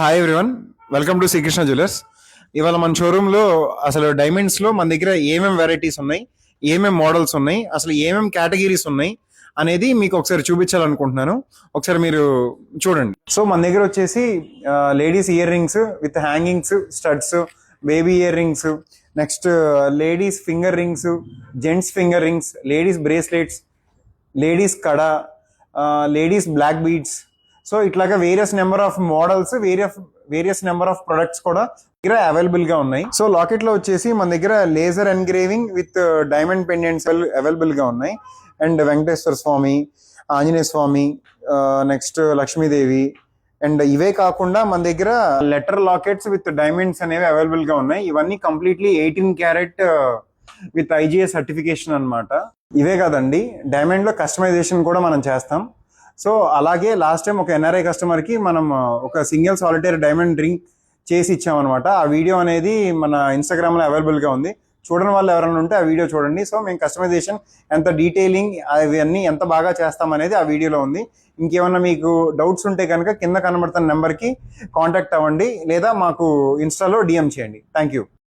Hi everyone, welcome to Srikrishna jewellers. ఇవాళ మన షోరూంలో అసలు డైమండ్స్లో మన దగ్గర ఏమేమి వెరైటీస్ ఉన్నాయి, ఏమేమి మోడల్స్ ఉన్నాయి, అసలు ఏమేమి కేటగిరీస్ ఉన్నాయి అనేది మీకు ఒకసారి చూపించాలనుకుంటున్నాను. ఒకసారి మీరు చూడండి. సో మన దగ్గర వచ్చేసి ladies ear rings with hangings, studs, baby ear rings, next ladies finger rings, gents finger rings, ladies bracelets, ladies కడ, లేడీస్ బ్లాక్ బీడ్స్. సో ఇట్లాగా various number of models, various number of products కూడా దగ్గర available గా ఉన్నాయి. So locket లో వచ్చేసి మన దగ్గర laser engraving with diamond pendants available గా ఉన్నాయి. And Venkateswara Swamy, Anjaneya Swamy, next Lakshmidevi, and ఇవే కాకుండా మన దగ్గర లెటర్ లాకెట్స్ విత్ డైమండ్స్ అనేవి అవైలబుల్ గా ఉన్నాయి. ఇవన్నీ completely 18 carat with IGA certification అన్నమాట. ఇవే కాదండి, డైమండ్ లో కస్టమైజేషన్ కూడా మనం చేస్తాం. సో అలాగే లాస్ట్ టైం ఒక NRI కస్టమర్ కి మనం ఒక సింగిల్ సాలిటరీ డైమండ్ రింగ్ చేసి ఇచ్చామన్నమాట. ఆ వీడియో అనేది మన ఇన్స్టాగ్రామ్ లో అవైలబుల్ గా ఉంది. చూడని వాళ్ళు ఎవరైనా ఉంటే ఆ వీడియో చూడండి. సో మేము కస్టమైజేషన్ ఎంత డీటెయిలింగ్ అవన్నీ ఎంత బాగా చేస్తాం అనేది ఆ వీడియోలో ఉంది. ఇంకేమన్నా మీకు డౌట్స్ ఉంటే కనుక కింద కనబడుతున్న నెంబర్కి కాంటాక్ట్ అవ్వండి, లేదా మాకు ఇన్స్టాలో DM చేయండి. Thank you.